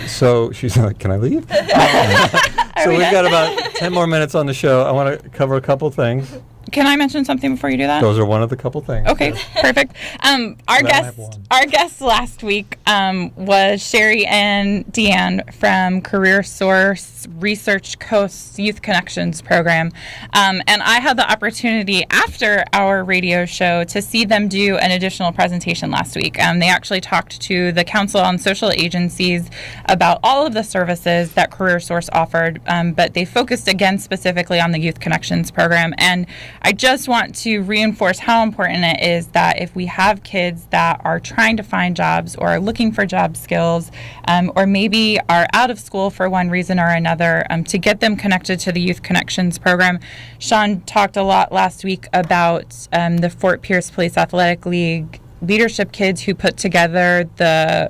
So she's like, can I leave? So we've got about 10 more minutes on the show. I want to cover a couple things. Can I mention something before you do that? Those are one of the couple things. Okay, perfect. Our guest last week was Sherry and Deanne from Career Source Research Coast Youth Connections program. And I had the opportunity after our radio show to see them do an additional presentation last week. They actually talked to the Council on Social Agencies about all of the services that Career Source offered, but they focused again specifically on the Youth Connections program. And I just want to reinforce how important it is that if we have kids that are trying to find jobs or are looking for job skills, or maybe are out of school for one reason or another, to get them connected to the Youth Connections program. Sean talked a lot last week about the Fort Pierce Police Athletic League leadership kids who put together the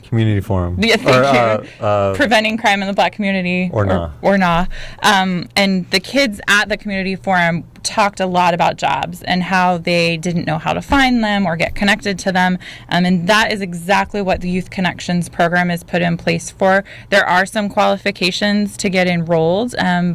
Community Forum. Preventing Crime in the Black Community. Or NAW. And the kids at the Community Forum talked a lot about jobs and how they didn't know how to find them or get connected to them. And that is exactly what the Youth Connections program is put in place for. There are some qualifications to get enrolled,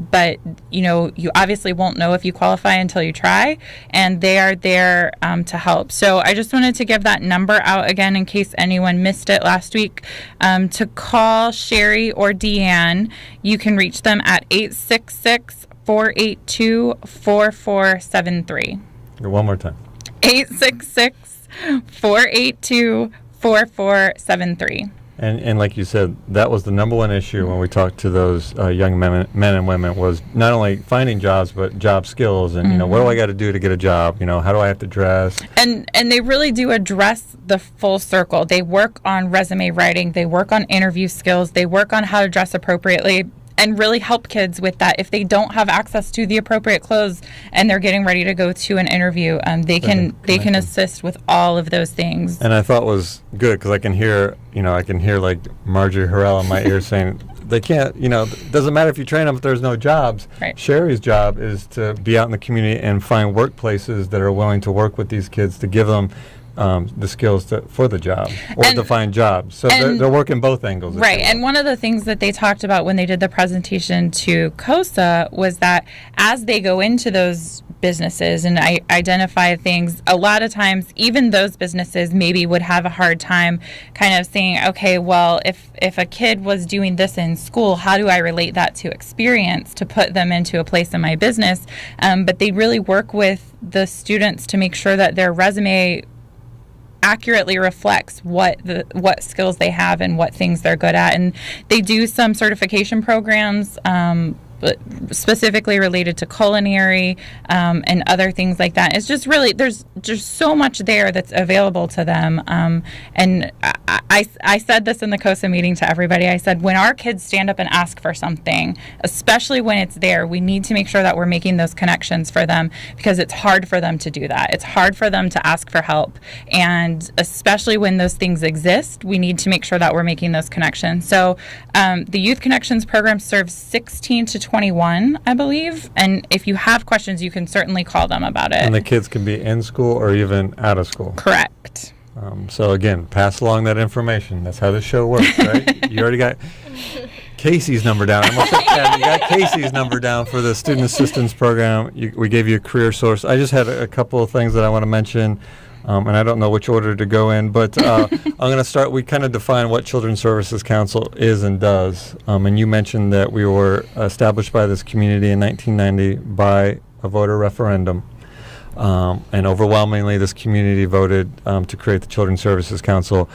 but you obviously won't know if you qualify until you try, and they are there to help. So I just wanted to give that number out again in case anyone missed it last week. To call Sherry or Deanne, you can reach them at 866-482-4473. One more time. 866-482-4473. And like you said, that was the number one issue when we talked to those young men and women, was not only finding jobs, but job skills. And, what do I got to do to get a job? How do I have to dress? And they really do address the full circle. They work on resume writing. They work on interview skills. They work on how to dress appropriately, and really help kids with that. If they don't have access to the appropriate clothes and they're getting ready to go to an interview, they can assist with all of those things. And I thought was good because I can hear like Marjorie Harrell in my ear saying, they can't, it doesn't matter if you train them if there's no jobs. Right. Sherry's job is to be out in the community and find workplaces that are willing to work with these kids to give them the skills for the job or to find jobs. So they're working both angles. Right. And one of the things that they talked about when they did the presentation to COSA was that as they go into those businesses and identify things, a lot of times even those businesses maybe would have a hard time kind of saying, okay, well, if a kid was doing this in school, how do I relate that to experience to put them into a place in my business? But they really work with the students to make sure that their resume accurately reflects what skills they have and what things they're good at. And they do some certification programs specifically related to culinary and other things like that. It's just really, there's just so much there that's available to them. And I said this in the COSA meeting to everybody. I said, when our kids stand up and ask for something, especially when it's there, we need to make sure that we're making those connections for them, because it's hard for them to do that. It's hard for them to ask for help. And especially when those things exist, we need to make sure that we're making those connections. So the Youth Connections program serves 16 to 21, I believe. And if you have questions, you can certainly call them about it. And the kids can be in school or even out of school. Correct. So again, pass along that information. That's how the show works, right? You already got Casey's number down. You got Casey's number down for the Student Assistance Program. We gave you a career source. I just had a couple of things that I want to mention. And I don't know which order to go in, but I'm going to start. We kind of define what Children's Services Council is and does. And you mentioned that we were established by this community in 1990 by a voter referendum. And overwhelmingly, this community voted to create the Children's Services Council.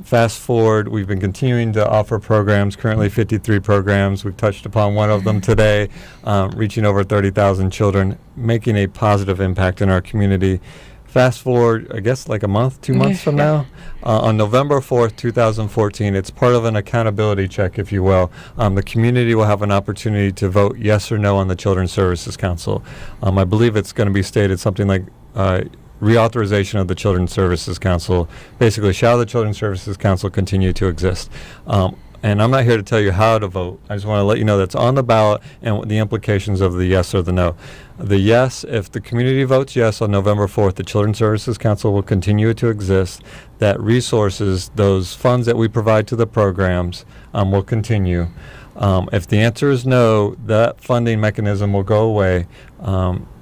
Fast forward, we've been continuing to offer programs, currently 53 programs. We've touched upon one of them today, reaching over 30,000 children, making a positive impact in our community. Fast forward, I guess, like a month, 2 months from now, on November 4th, 2014, it's part of an accountability check, if you will. The community will have an opportunity to vote yes or no on the Children's Services Council. I believe it's going to be stated something like reauthorization of the Children's Services Council. Basically, shall the Children's Services Council continue to exist? And I'm not here to tell you how to vote. I just want to let you know that's on the ballot and what the implications of the yes or the no. The yes, if the community votes yes on November 4th, the Children's Services Council will continue to exist. That resources, those funds that we provide to the programs, will continue. If the answer is no, that funding mechanism will go away.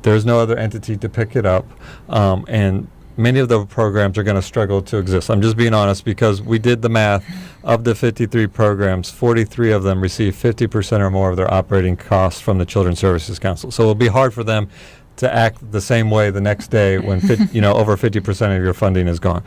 There's no other entity to pick it up. And many of the programs are going to struggle to exist. I'm just being honest because we did the math. Of the 53 programs, 43 of them receive 50% or more of their operating costs from the Children's Services Council. So it'll be hard for them to act the same way the next day when over 50% of your funding is gone.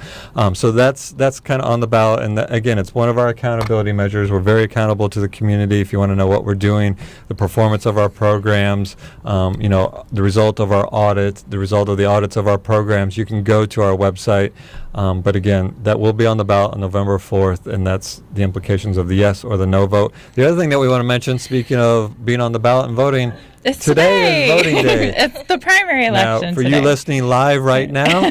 So that's kind of on the ballot, and again, it's one of our accountability measures. We're very accountable to the community. If you want to know what we're doing, the performance of our programs, the result of our audit, the result of the audits of our programs, you can go to our website. But again, that will be on the ballot on November 4th, and that's the implications of the yes or the no vote. The other thing that we want to mention, speaking of being on the ballot and voting, It's today is voting day. It's the primary election Now, for today. you listening live right now,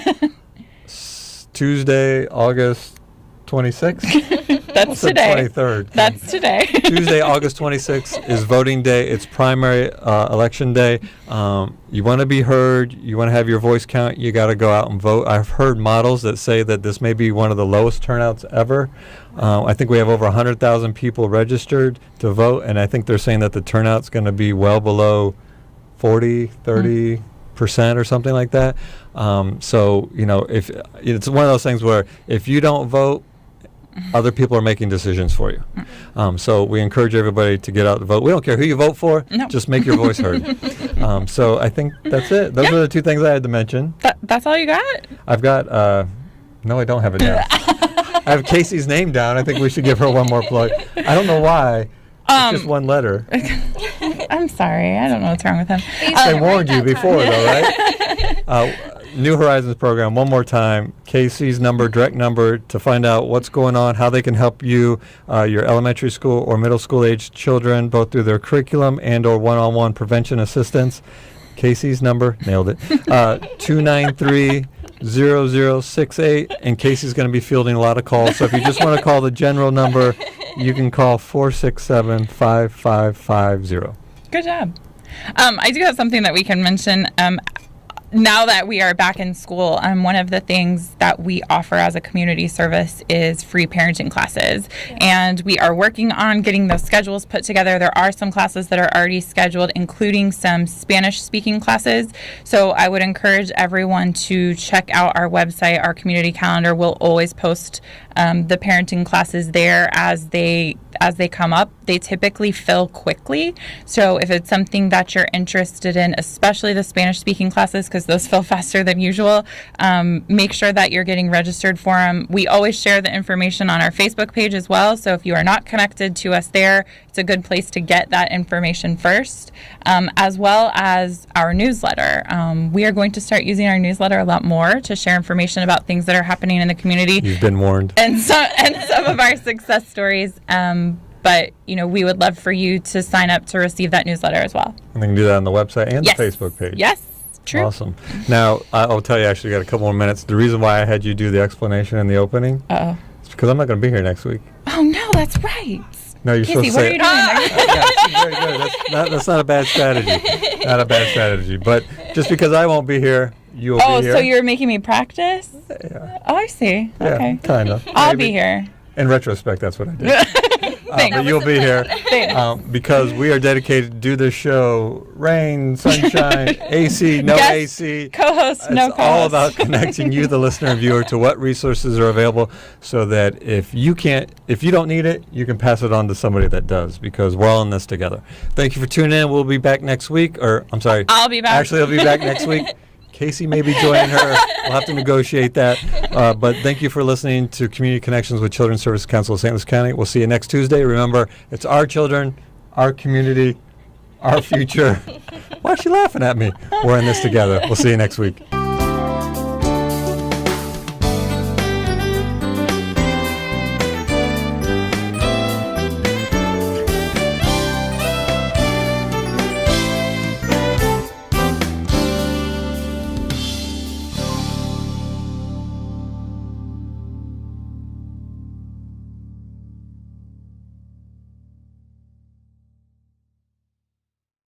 Tuesday, August 26th. That's The today. 23rd. That's today. Tuesday, August 26th is voting day. It's primary election day. You want to be heard. You want to have your voice count. You got to go out and vote. I've heard models that say that this may be one of the lowest turnouts ever. I think we have over 100,000 people registered to vote, and I think they're saying that the turnout's going to be well below 30% or something like that. So, if it's one of those things where if you don't vote, other people are making decisions for you. So we encourage everybody to get out and vote. We don't care who you vote for. No. Just make your voice heard. So I think that's it. Those are the two things I had to mention. That's all you got? I've got, no, I don't have it down. I have Casey's name down. I think we should give her one more plug. I don't know why. It's just one letter. I'm sorry. I don't know what's wrong with him. I warned you before, though, right? New Horizons program, one more time. Casey's number, direct number, to find out what's going on, how they can help you, your elementary school or middle school age children, both through their curriculum and or one-on-one prevention assistance. Casey's number, nailed it, 293-0068, and Casey's going to be fielding a lot of calls. So if you just want to call the general number, you can call 467-5550. Good job. I do have something that we can mention. Now that we are back in school, one of the things that we offer as a community service is free parenting classes. And we are working on getting those schedules put together. There are some classes that are already scheduled, including some Spanish-speaking classes. So I would encourage everyone to check out our website, our community calendar. We'll always post the parenting classes there as they come up. They typically fill quickly. So if it's something that you're interested in, especially the Spanish-speaking classes, because those fill faster than usual, make sure that you're getting registered for them. We always share the information on our Facebook page as well. So if you are not connected to us there, it's a good place to get that information first, as well as our newsletter. We are going to start using our newsletter a lot more to share information about things that are happening in the community. You've been warned. And some of our success stories. But, we would love for you to sign up to receive that newsletter as well. And they can do that on the website and Yes. the Facebook page. Yes, true. Awesome. Now, I'll tell you, actually, got a couple more minutes. The reason why I had you do the explanation in the opening Uh-oh. is because I'm not going to be here next week. Oh, no, that's right. No, you're Casey, supposed to what say are you doing? Yeah, very good. That's not a bad strategy. Not a bad strategy. But just because I won't be here, you'll Oh, be here. so you're making me practice? Yeah, Oh, I see. Okay. kind of. I'll Maybe. be here. In retrospect, that's what I did. Thanks. But you'll be here Thanks. because we are dedicated to do this show. Rain, sunshine, AC, no Guest AC. Co-host, no It's co-host. all about connecting you, the listener and viewer, to what resources are available, so that if you don't need it, you can pass it on to somebody that does, because we're all in this together. Thank you for tuning in. We'll be back next week, or I'm sorry. I'll be back. Actually, I'll be back next week. Casey may be joining her. We'll have to negotiate that. But thank you for listening to Community Connections with Children's Service Council of St. Louis County. We'll see you next Tuesday. Remember, it's our children, our community, our future. Why is she laughing at me? We're in this together. We'll see you next week.